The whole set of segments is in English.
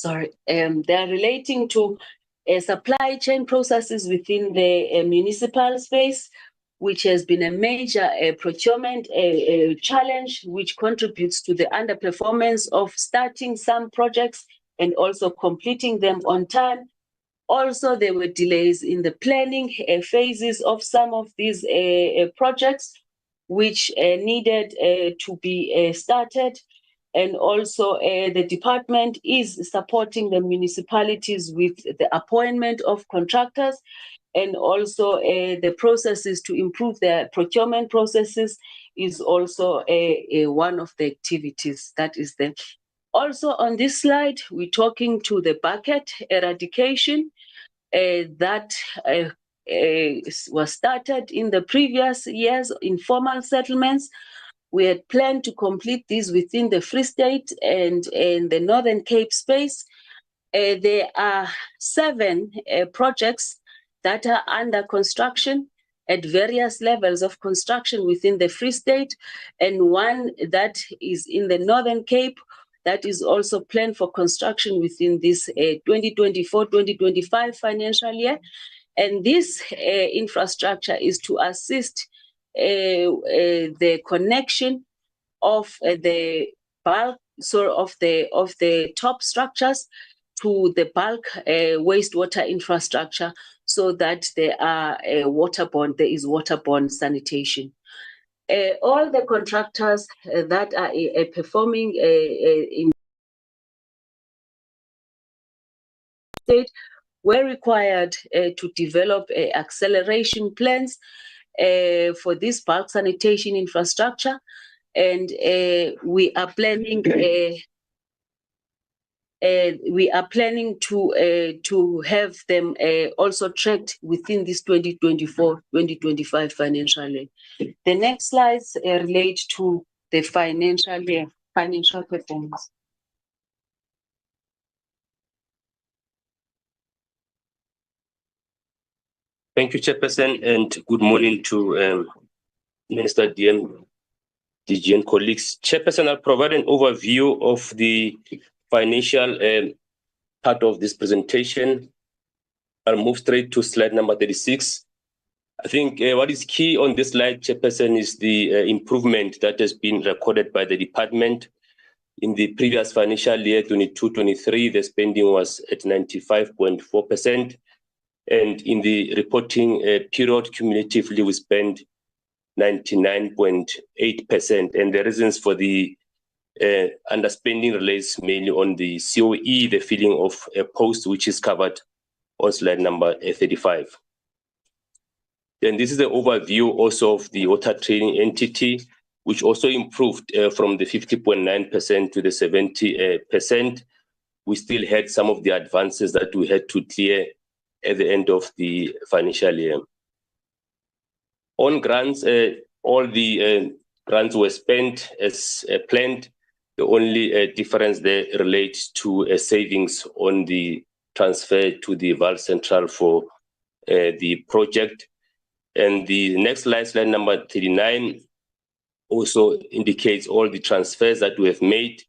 they are relating to supply chain processes within the municipal space, which has been a major procurement challenge, which contributes to the underperformance of starting some projects and also completing them on time. Also, there were delays in the planning phases of some of these projects, which needed to be started. And also, the department is supporting the municipalities with the appointment of contractors, and also the processes to improve their procurement processes is also one of the activities that is there. Also on this slide, we're talking to the bucket eradication that was started in the previous years, informal settlements. We had planned to complete this within the Free State and the Northern Cape space. There are 7 projects that are under construction at various levels of construction within the Free State, and one that is in the Northern Cape that is also planned for construction within this 2024-2025 financial year. And this infrastructure is to assist the connection of the bulk, of the top structures to the bulk wastewater infrastructure, so that there is waterborne sanitation. All the contractors that are performing in state were required to develop acceleration plans for this bulk sanitation infrastructure, and we are planning to have them also tracked within this 2024-2025 financial year. The next slides relate to the financial performance. Thank you, Chairperson, and good morning to Minister DM, DG and colleagues. Chairperson, I'll provide an overview of the financial part of this presentation. I'll move straight to slide number 36. I think what is key on this slide, Chairperson, is the improvement that has been recorded by the department. In the previous financial year, 22-23, the spending was at 95.4%. And in the reporting period, cumulatively, we spent 99.8%. And the reasons for the underspending relates mainly on the COE, the filling of a post, which is covered on slide number 35. Then this is the overview also of the water trading entity, which also improved from the 50.9% to the 70%. We still had some of the advances that we had to clear at the end of the financial year. On grants, all the grants were spent as planned. The only difference there relates to savings on the transfer to the Val Central for the project. And the next slide, slide number 39, also indicates all the transfers that we have made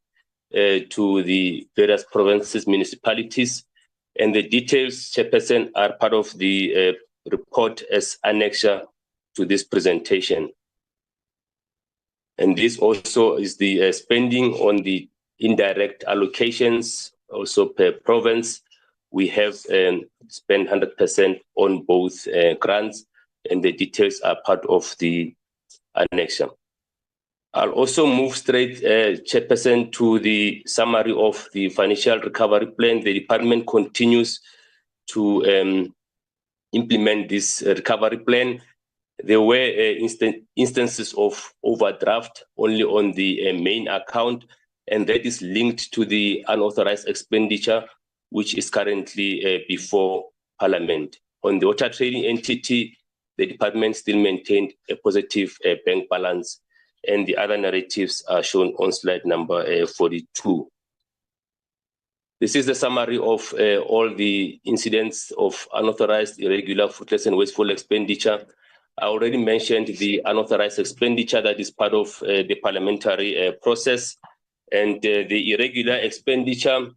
to the various provinces, municipalities. And the details, Chairperson, are part of the report as annexure to this presentation. And this also is the spending on the indirect allocations, also per province. We have spent 100% on both grants, and the details are part of the annexure. I'll also move straight, Chairperson, to the summary of the financial recovery plan. The department continues to implement this recovery plan. There were instances of overdraft only on the main account, and that is linked to the unauthorized expenditure, which is currently before Parliament. On the water trading entity, the department still maintained a positive bank balance, and the other narratives are shown on slide number 42. This is the summary of all the incidents of unauthorized, irregular, fruitless, and wasteful expenditure. I already mentioned the unauthorized expenditure that is part of the parliamentary process, and the irregular expenditure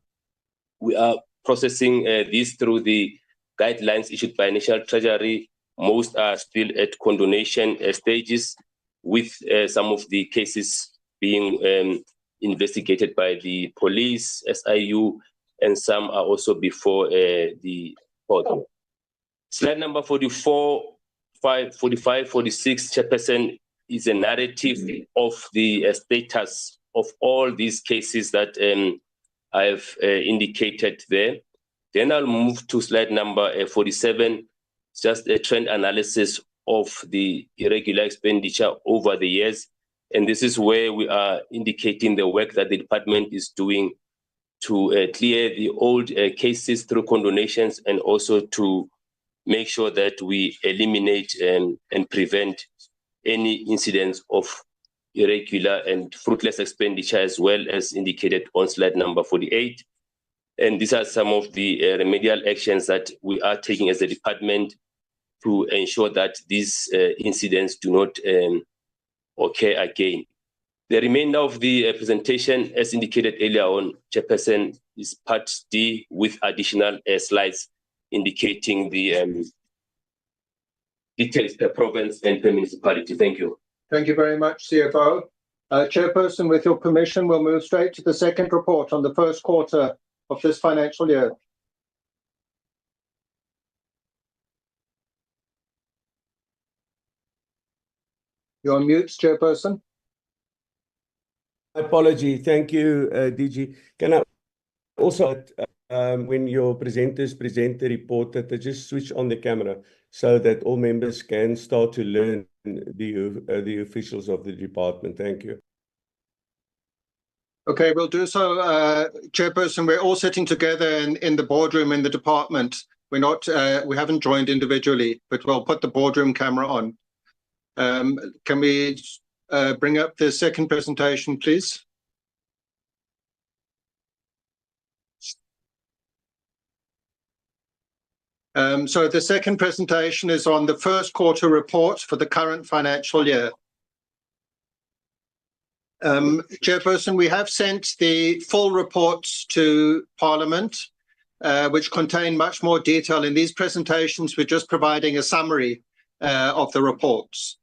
we are processing this through the guidelines issued by National Treasury. Most are still at condonation stages, with some of the cases being investigated by the police, SIU, and some are also before the court. Slide number 44, 45, 46, Chairperson, is a narrative of the status of all these cases that I've indicated there. Then I'll move to slide number 47, just a trend analysis of the irregular expenditure over the years. And this is where we are indicating the work that the department is doing to clear the old cases through condonations, and also to make sure that we eliminate and prevent any incidents of irregular and fruitless expenditure, as well as indicated on slide number 48. And these are some of the remedial actions that we are taking as a department to ensure that these incidents do not occur again. The remainder of the presentation, as indicated earlier on, Chairperson, is part D with additional slides indicating the details per province and per municipality. Thank you. Thank you very much, CFO. Chairperson, with your permission, we'll move straight to the second report on the first quarter of this financial year. You're on mute, Chairperson. Apology. Thank you, DG. Can I also, when your presenters present the report, that they just switch on the camera so that all members can start to learn the officials of the department. Thank you. Okay, we'll do so. Chairperson, we're all sitting together in the boardroom in the department. We're not, we haven't joined individually, but we'll put the boardroom camera on. Can we bring up the second presentation, please? So the second presentation is on the first quarter report for the current financial year. Chairperson, we have sent the full reports to Parliament, which contain much more detail. In these presentations, we're just providing a summary of the reports.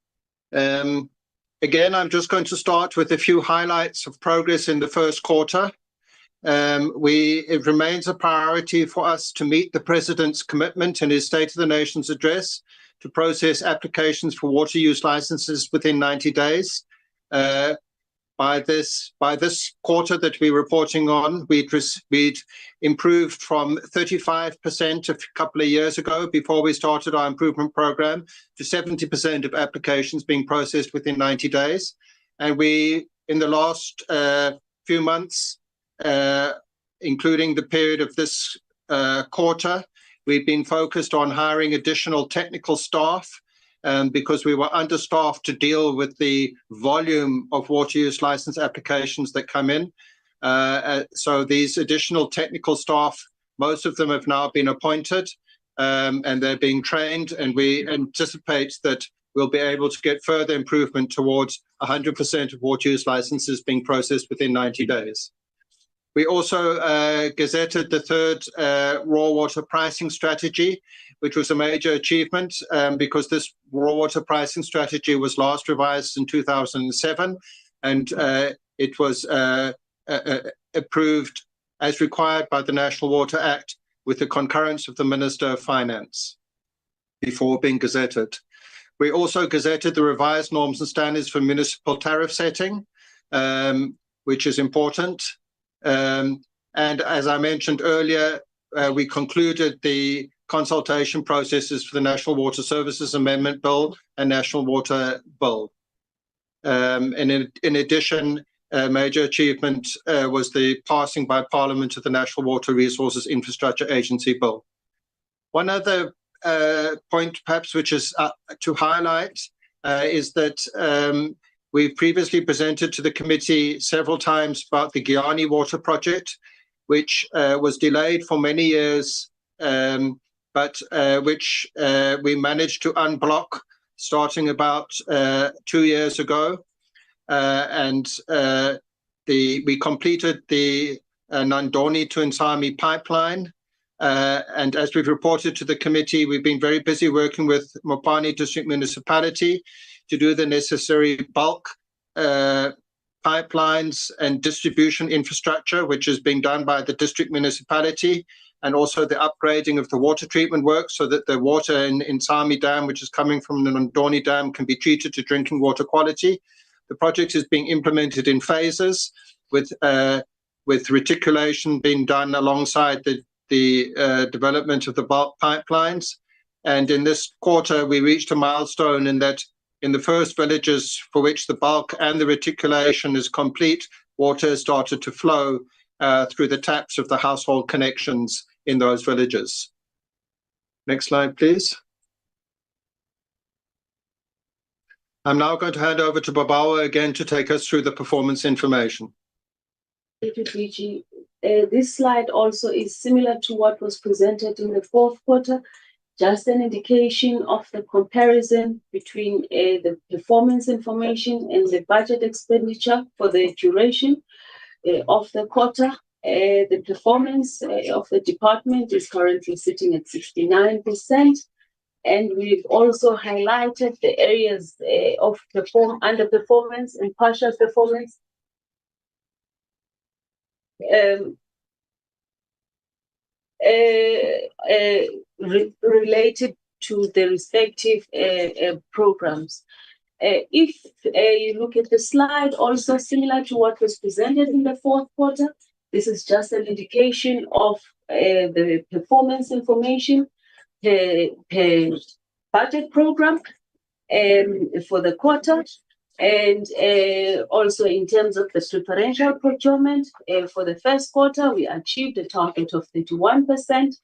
Again, I'm just going to start with a few highlights of progress in the first quarter. It remains a priority for us to meet the President's commitment in his State of the Nation's address to process applications for water use licenses within 90 days. By this quarter that we're reporting on, we'd improved from 35% a couple of years ago, before we started our improvement program, to 70% of applications being processed within 90 days. And we, in the last few months, including the period of this quarter, we've been focused on hiring additional technical staff, because we were understaffed to deal with the volume of water use license applications that come in. So these additional technical staff, most of them have now been appointed, and they're being trained, and we anticipate that we'll be able to get further improvement towards 100% of water use licenses being processed within 90 days. We also gazetted the third raw water pricing strategy, which was a major achievement, because this raw water pricing strategy was last revised in 2007, and it was approved as required by the National Water Act with the concurrence of the Minister of Finance before being gazetted. We also gazetted the revised norms and standards for municipal tariff setting, which is important. And as I mentioned earlier, we concluded the consultation processes for the National Water Services Amendment Bill and National Water Bill. And in addition, a major achievement was the passing by Parliament of the National Water Resources Infrastructure Agency Bill. One other point, perhaps, which is to highlight, is that we've previously presented to the committee several times about the Giyani Water Project, which was delayed for many years, but which we managed to unblock starting about 2 years ago. And we completed the Nandoni to Nsami pipeline. And as we've reported to the committee, we've been very busy working with Mopani District Municipality to do the necessary bulk pipelines and distribution infrastructure, which is being done by the district municipality, and also the upgrading of the water treatment work so that the water in Nsami Dam, which is coming from the Nandoni Dam, can be treated to drinking water quality. The project is being implemented in phases with reticulation being done alongside the development of the bulk pipelines. And in this quarter, we reached a milestone in that in the first villages for which the bulk and the reticulation is complete, water has started to flow through the taps of the household connections in those villages. Next slide, please. I'm now going to hand over to Babawa again to take us through the performance information. Thank you, DG. This slide also is similar to what was presented in the fourth quarter, just an indication of the comparison between the performance information and the budget expenditure for the duration of the quarter. The performance of the department is currently sitting at 69%. And we've also highlighted the areas of underperformance and partial performance related to the respective programs. If you look at the slide, also similar to what was presented in the fourth quarter, this is just an indication of the performance information per budget program for the quarter. And also in terms of the preferential procurement, for the first quarter, we achieved a target of 31%.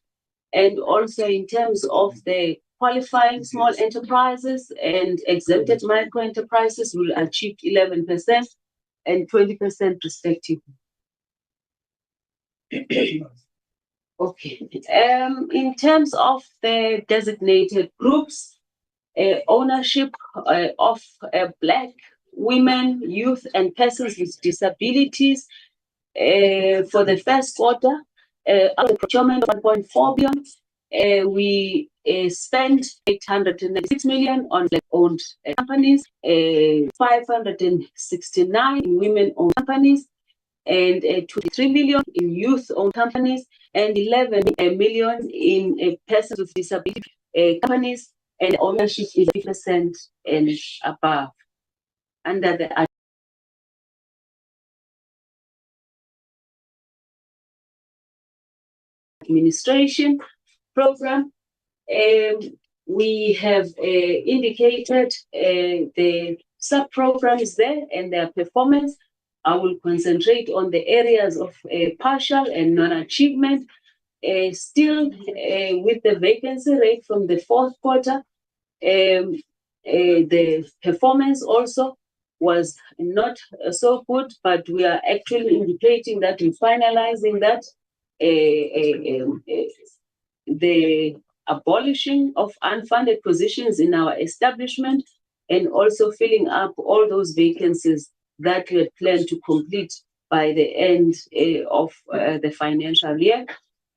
And also in terms of the qualifying small enterprises and exempted micro enterprises, we achieved 11% and 20% respectively. Okay. In terms of the designated groups, ownership of Black women, youth, and persons with disabilities for the first quarter, out of the procurement of 1.4 billion, we spent 896 million on Black-owned companies, 569 in women-owned companies, and 23 million in youth-owned companies, and 11 million in persons with disability companies, and ownership is 50% and above under the administration program. We have indicated the sub-programs there and their performance. I will concentrate on the areas of partial and non-achievement. Still, with the vacancy rate from the fourth quarter, the performance also was not so good, but we are actually indicating that we're finalizing that. The abolishing of unfunded positions in our establishment, and also filling up all those vacancies that we had planned to complete by the end of the financial year.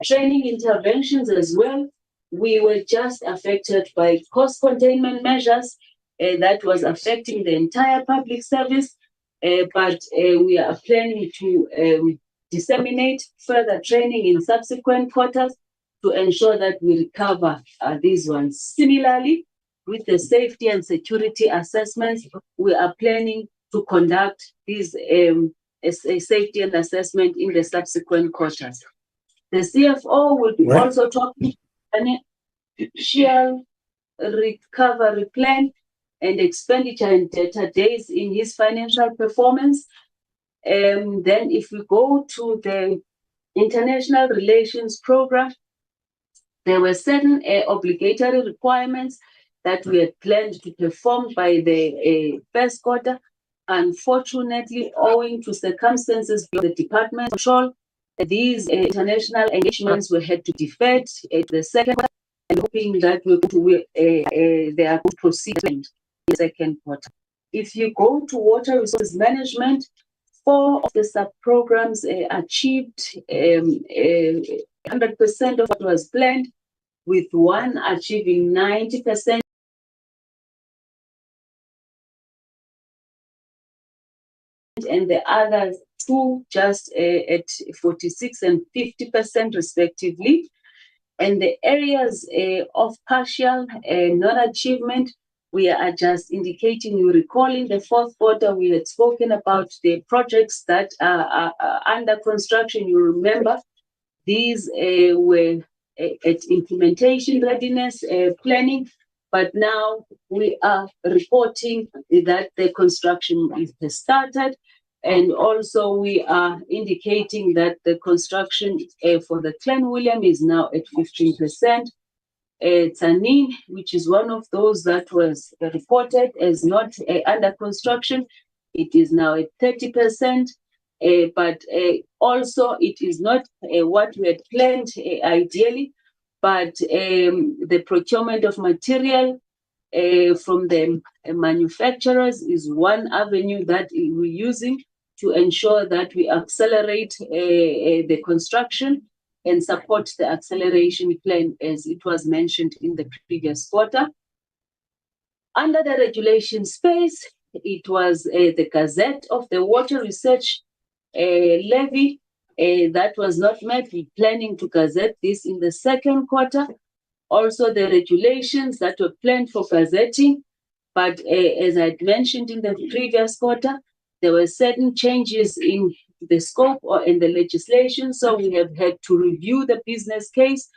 Training interventions as well. We were just affected by cost containment measures that was affecting the entire public service, but we are planning to disseminate further training in subsequent quarters to ensure that we recover these ones. Similarly, with the safety and security assessments, we are planning to conduct these safety and assessment in the subsequent quarters. The CFO will be also talking financial recovery plan and expenditure and data days in his financial performance. Then if we go to the international relations program, there were certain obligatory requirements that we had planned to perform by the first quarter. Unfortunately, owing to circumstances beyond the department control, these international engagements were had to defer at the second quarter, and hoping that they are going to proceed in the second quarter. If you go to water resources management, 4 of the sub-programs achieved 100% of what was planned, with 1 achieving 90%. And the other 2 just at 46 and 50% respectively. And the areas of partial non-achievement, we are just indicating, you recall in the fourth quarter, we had spoken about the projects that are under construction. You remember these were at implementation readiness planning, but now we are reporting that the construction has started. And also we are indicating that the construction for the Clan William is now at 15%. Tanin, which is one of those that was reported as not under construction, it is now at 30%. But also it is not what we had planned ideally, but the procurement of material from the manufacturers is one avenue that we're using to ensure that we accelerate the construction and support the acceleration plan as it was mentioned in the previous quarter. Under the regulation space, it was the Gazette of the Water Research Levy that was not met. We're planning to gazette this in the second quarter. Also the regulations that were planned for gazetting, but as I'd mentioned in the previous quarter, there were certain changes in the scope or in the legislation, so we have had to review the business case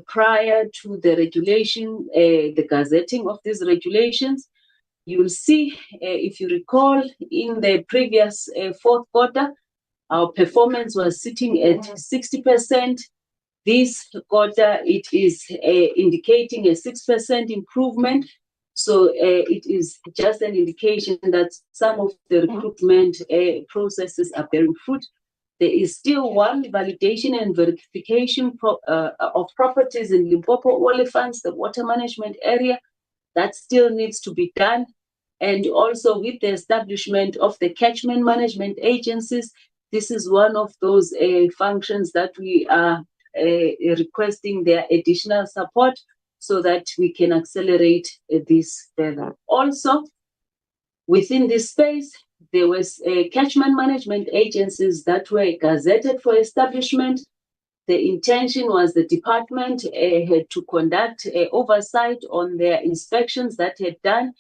prior to the regulation, the gazetting of these regulations. You will see, if you recall, in the previous fourth quarter, our performance was sitting at 60%. This quarter, it is indicating a 6% improvement. So it is just an indication that some of the recruitment processes are bearing fruit. There is still one validation and verification of properties in Limpopo Olifants, the water management area, that still needs to be done. And also with the establishment of the catchment management agencies, this is one of those functions that we are requesting their additional support so that we can accelerate this further. Also, within this space, there was catchment management agencies that were gazetted for establishment. The intention was the department had to conduct oversight on their inspections that had done.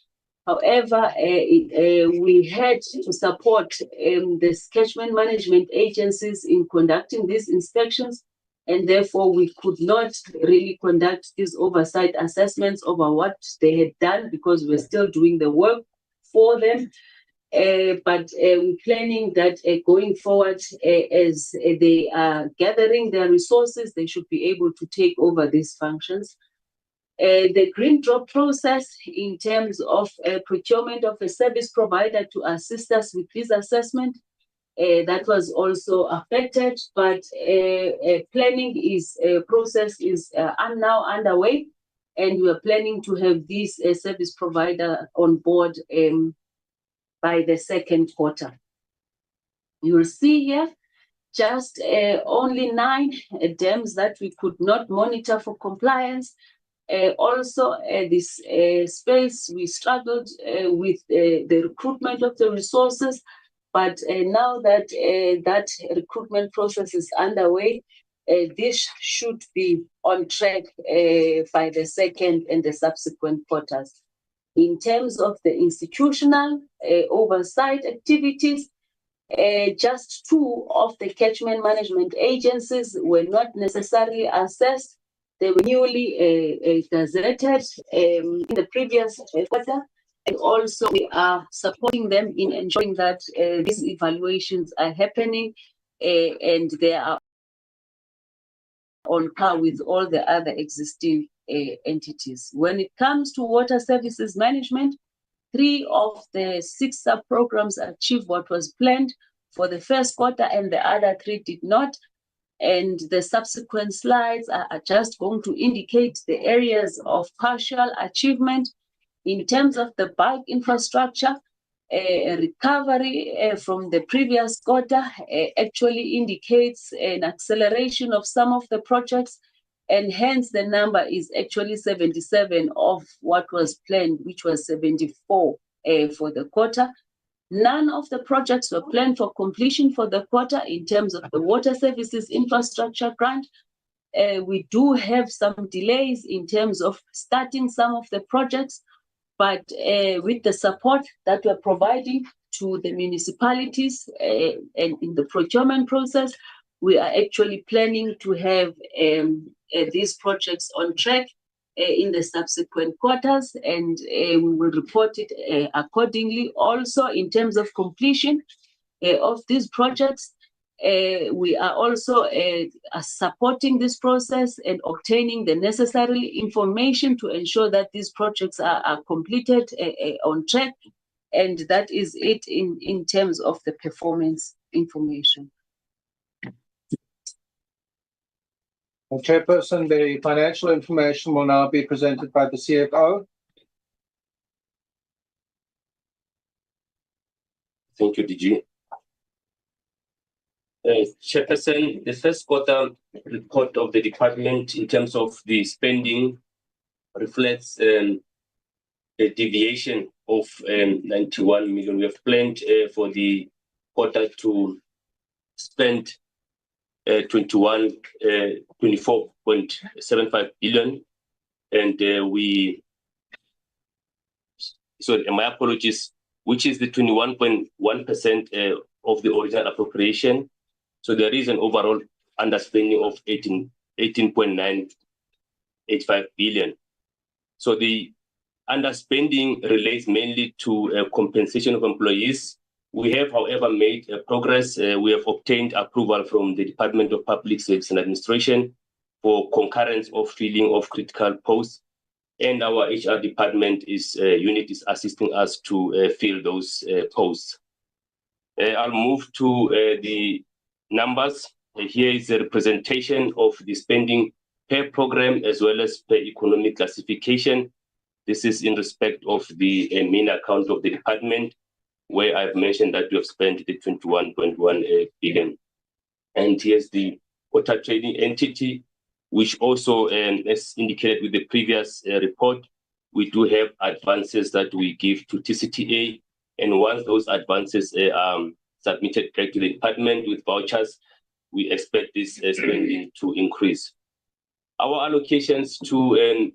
However, we had to support the catchment management agencies in conducting these inspections, and therefore we could not really conduct these oversight assessments over what they had done because we're still doing the work for them. But we're planning that going forward, as they are gathering their resources, they should be able to take over these functions. The green drop process in terms of procurement of a service provider to assist us with this assessment, that was also affected, but planning process is now underway, and we are planning to have this service provider on board by the second quarter. You will see here just only 9 dams that we could not monitor for compliance. Also, this space, we struggled with the recruitment of the resources, but now that that recruitment process is underway, this should be on track by the second and the subsequent quarters. In terms of the institutional oversight activities, just 2 of the catchment management agencies were not necessarily assessed. They were newly gazetted in the previous quarter, and also we are supporting them in ensuring that these evaluations are happening and they are on par with all the other existing entities. When it comes to water services management, 3 of the 6 sub-programs achieved what was planned for the first quarter, and the other 3 did not. And the subsequent slides are just going to indicate the areas of partial achievement. In terms of the bulk infrastructure, a recovery from the previous quarter actually indicates an acceleration of some of the projects, and hence the number is actually 77 of what was planned, which was 74 for the quarter. None of the projects were planned for completion for the quarter in terms of the water services infrastructure grant. We do have some delays in terms of starting some of the projects, but with the support that we're providing to the municipalities and in the procurement process, we are actually planning to have these projects on track in the subsequent quarters, and we will report it accordingly. Also, in terms of completion of these projects, we are also supporting this process and obtaining the necessary information to ensure that these projects are completed on track, and that is it in terms of the performance information. Chairperson, the financial information will now be presented by the CFO. Thank you, DG. Chairperson, the first quarter report of the department in terms of the spending reflects a deviation of 91 million. We have planned for the quarter to spend 24.75 billion, and my apologies, which is the 21.1% of the original appropriation. So there is an overall underspending of 18.985 billion. So the underspending relates mainly to compensation of employees. We have, however, made progress. We have obtained approval from the Department of Public Service and Administration for concurrence of filling of critical posts, and our HR department unit is assisting us to fill those posts. I'll move to the numbers. Here is a representation of the spending per program as well as per economic classification. This is in respect of the main account of the department, where I've mentioned that we have spent the 21.1 billion. And here's the water trading entity, which also, as indicated with the previous report, we do have advances that we give to TCTA. And once those advances are submitted back to the department with vouchers, we expect this spending to increase. Our allocations to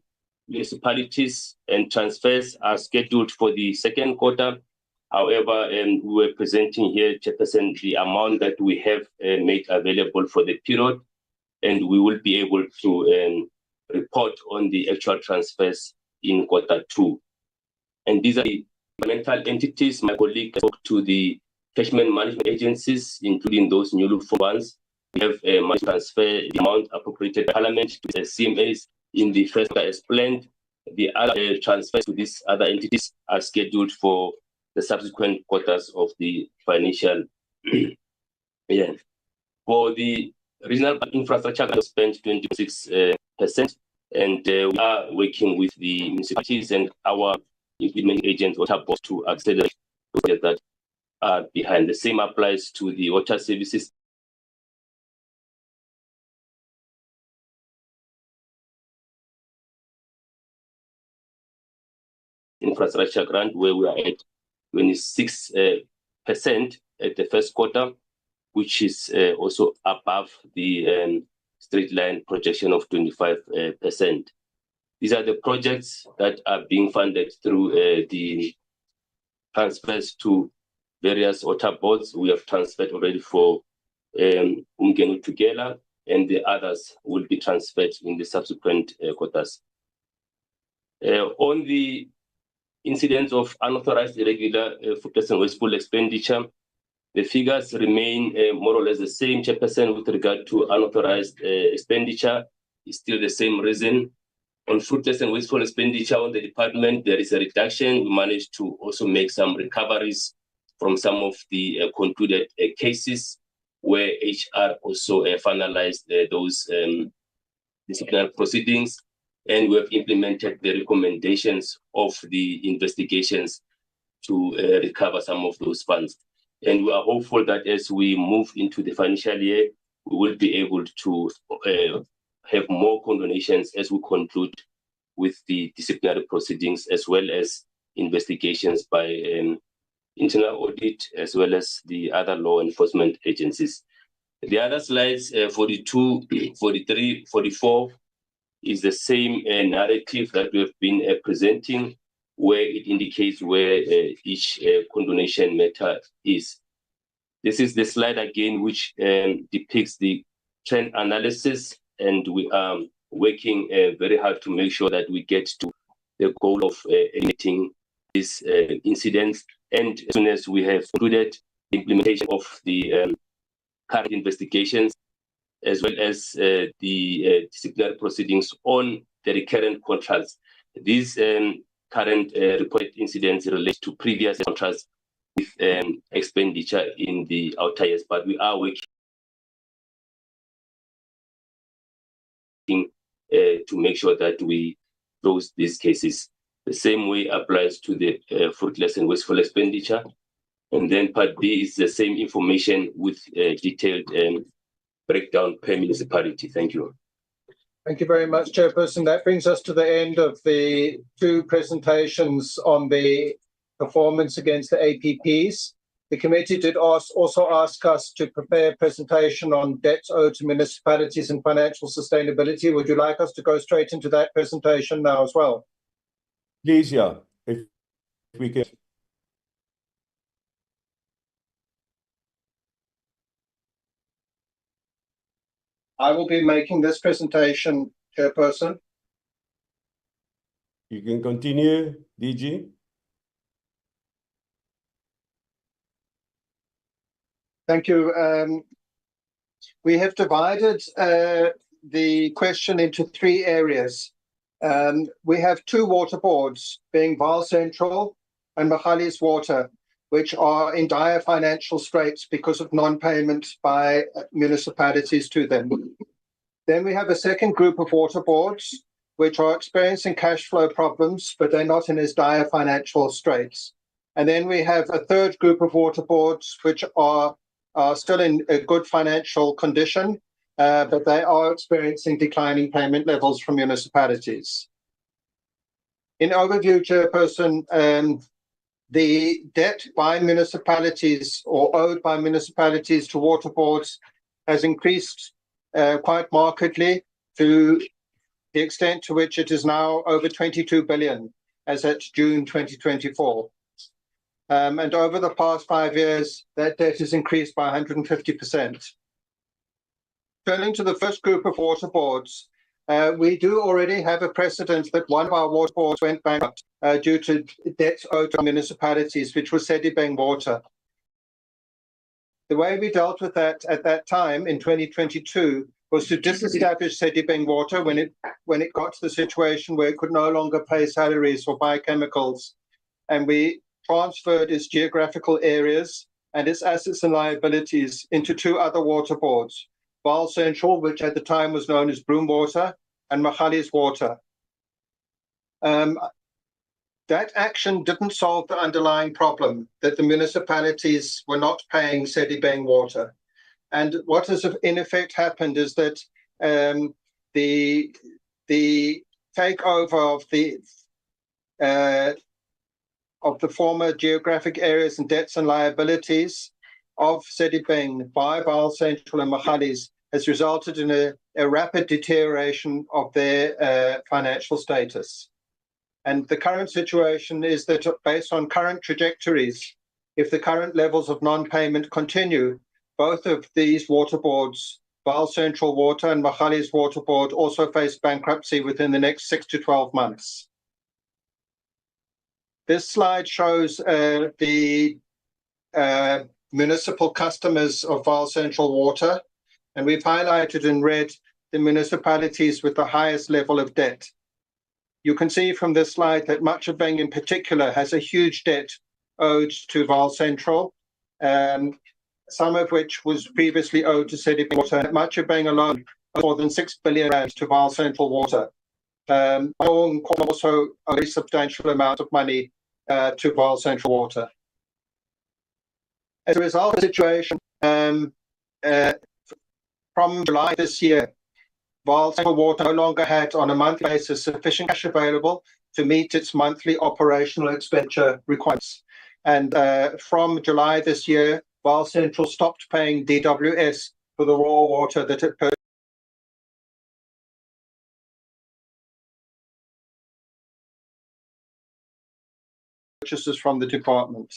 municipalities and transfers are scheduled for the second quarter. However, we were presenting here, Chairperson, the amount that we have made available for the period, and we will be able to report on the actual transfers in quarter two. And these are the governmental entities. My colleague spoke to the catchment management agencies, including those newly formed ones. We have money transfer, the amount appropriated by Parliament to the CMAs in the first quarter as planned. The other transfers to these other entities are scheduled for the subsequent quarters of the financial year. For the regional infrastructure, we spent 26%, and we are working with the municipalities and our implementing agents to accelerate that are behind. The same applies to the water services. Infrastructure grant, where we are at 26% at the first quarter, which is also above the straight line projection of 25%. These are the projects that are being funded through the transfers to various water boards. We have transferred already for Umgenu Tugela, and the others will be transferred in the subsequent quarters. On the incidence of unauthorized irregular fruitless and wasteful expenditure, the figures remain more or less the same. Chairperson, with regard to unauthorized expenditure, is still the same reason. On fruitless and wasteful expenditure on the department, there is a reduction. We managed to also make some recoveries from some of the concluded cases where HR also finalized those disciplinary proceedings, and we have implemented the recommendations of the investigations. to recover some of those funds. And we are hopeful that as we move into the financial year, we will be able to have more condonations as we conclude with the disciplinary proceedings, as well as investigations by internal audit, as well as the other law enforcement agencies. The other slides, 42, 43, 44, is the same narrative that we have been presenting, where it indicates where each condonation matter is. This is the slide again, which depicts the trend analysis, and we are working very hard to make sure that we get to the goal of eliminating these incidents. And as soon as we have concluded the implementation of the current investigations, as well as the disciplinary proceedings on the recurrent contracts, these current reported incidents relate to previous contracts with expenditure in the outer years, but we are working to make sure that we close these cases. The same way applies to the fruitless and wasteful expenditure. And then part B is the same information with detailed breakdown per municipality. Thank you. Thank you very much, Chairperson. That brings us to the end of the two presentations on the performance against the APPs. The committee did also ask us to prepare a presentation on debts owed to municipalities and financial sustainability. Would you like us to go straight into that presentation now as well? Please, yeah, if we can. I will be making this presentation, Chairperson. You can continue, DG. Thank you. We have divided the question into three areas. We have two water boards, being Vaal Central and Magalies Water, which are in dire financial straits because of non-payment by municipalities to them. Then we have a second group of water boards, which are experiencing cash flow problems, but they're not in as dire financial straits. And then we have a third group of water boards, which are still in a good financial condition, but they are experiencing declining payment levels from municipalities. In overview, Chairperson, the debt by municipalities or owed by municipalities to water boards has increased quite markedly to the extent to which it is now over 22 billion as at June 2024. And over the past 5 years, that debt has increased by 150%. Turning to the first group of water boards, we do already have a precedent that one of our water boards went bankrupt due to debts owed to municipalities, which was Sedibeng Water. The way we dealt with that at that time in 2022 was to disestablish Sedibeng Water when it got to the situation where it could no longer pay salaries or buy chemicals. And we transferred its geographical areas and its assets and liabilities into two other water boards, Vaal Central, which at the time was known as Broom Water, and Magalies Water. That action didn't solve the underlying problem that the municipalities were not paying Sedibeng Water. And what has in effect happened is that the takeover of the former geographic areas and debts and liabilities of Sedibeng by Vaal Central and Magalies has resulted in a rapid deterioration of their financial status. And the current situation is that based on current trajectories, if the current levels of non-payment continue, both of these water boards, Vaal Central Water and Magalies Water Board, also face bankruptcy within the next 6 to 12 months. This slide shows the municipal customers of Vaal Central Water, and we've highlighted in red the municipalities with the highest level of debt. You can see from this slide that Machubeng in particular has a huge debt owed to Vaal Central, some of which was previously owed to Sedibeng Water. Machubeng alone owes more than 6 billion rand to Vaal Central Water. Also a very substantial amount of money to Vaal Central Water. As a result of the situation, from July this year, Vaal Central Water no longer had, on a monthly basis, sufficient cash available to meet its monthly operational expenditure requirements. And from July this year, Vaal Central stopped paying DWS for the raw water that it purchases from the department.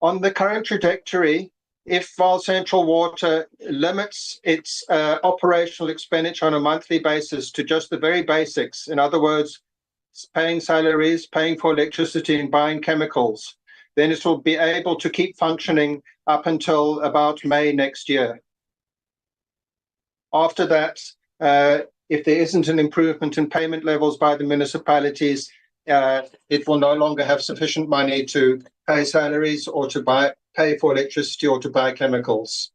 On the current trajectory, if Vaal Central Water limits its operational expenditure on a monthly basis to just the very basics, in other words, paying salaries, paying for electricity and buying chemicals, then it will be able to keep functioning up until about May next year. After that, if there isn't an improvement in payment levels by the municipalities, it will no longer have sufficient money to pay salaries or to pay for electricity or to buy chemicals.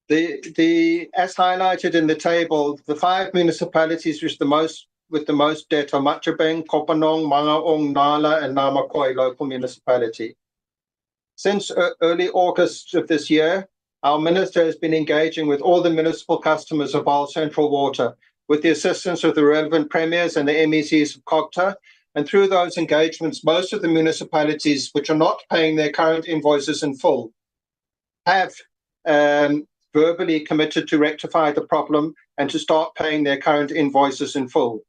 As highlighted in the table, the 5 municipalities with the most debt are Matjhabeng, Kopanong, Mangaung, Nala, and Namakwa local municipality. Since early August of this year, our minister has been engaging with all the municipal customers of Vaal Central Water with the assistance of the relevant premiers and the MECs of COGTA. And through those engagements, most of the municipalities which are not paying their current invoices in full have verbally committed to rectify the problem and to start paying their current invoices in full.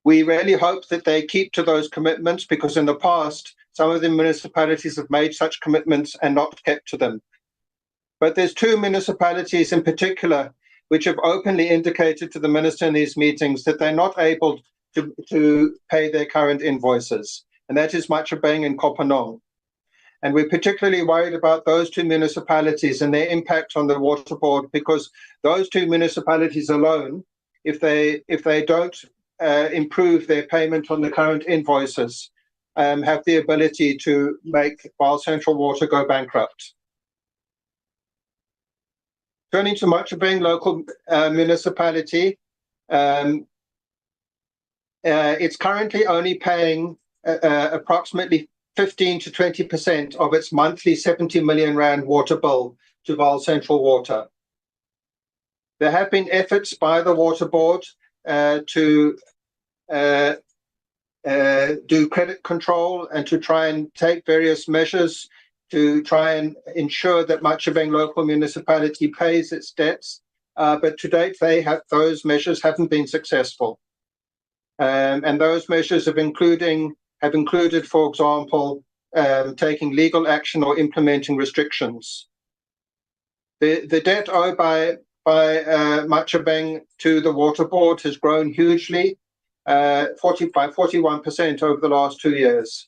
We really hope that they keep to those commitments, because in the past, some of the municipalities have made such commitments and not kept to them. But there's 2 municipalities in particular which have openly indicated to the minister in these meetings that they're not able to pay their current invoices, and that is Matjhabeng and Kopanong. And we're particularly worried about those 2 municipalities and their impact on the water board, because those 2 municipalities alone, if they don't improve their payment on the current invoices, have the ability to make Vaal Central Water go bankrupt. Turning to Matjhabeng local municipality, it's currently only paying approximately 15 to 20% of its monthly 70 million rand water bill to Vaal Central Water. There have been efforts by the water board to do credit control and to try and take various measures to try and ensure that Matjhabeng local municipality pays its debts, but to date those measures haven't been successful. And those measures have included, for example, taking legal action or implementing restrictions. The debt owed by Matjhabeng to the water board has grown hugely, by 41% over the last 2 years.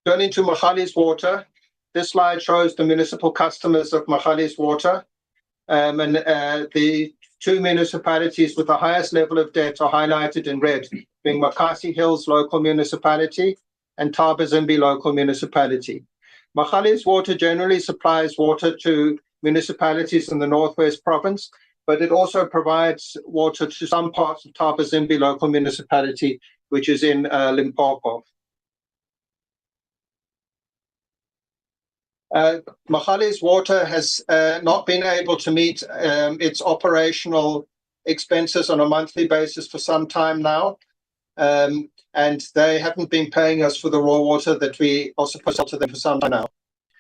Turning to Magalies Water, this slide shows the municipal customers of Magalies Water, and the 2 municipalities with the highest level of debt are highlighted in red, being Makasi Hills local municipality and Thabazimbi local municipality. Magalies Water generally supplies water to municipalities in the Northwest Province, but it also provides water to some parts of Thabazimbi local municipality, which is in Limpopo. Magalies Water has not been able to meet its operational expenses on a monthly basis for some time now, and they haven't been paying us for the raw water that we are supposed to them for some time now.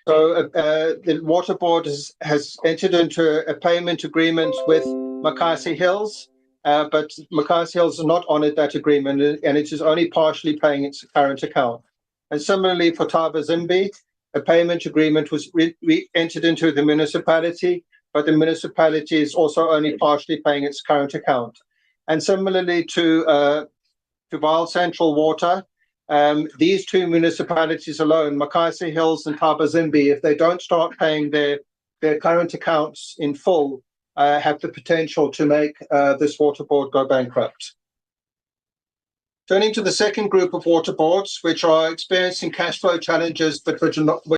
So the water board has entered into a payment agreement with Makasi Hills, but Makasi Hills has not honoured that agreement, and it is only partially paying its current account. And similarly for Thabazimbi, a payment agreement was entered into with the municipality, but the municipality is also only partially paying its current account. And similarly to Vaal Central Water, these 2 municipalities alone, Makasi Hills and Thabazimbi, if they don't start paying their current accounts in full, have the potential to make this water board go bankrupt. Turning to the second group of water boards, which are experiencing cash flow challenges, but which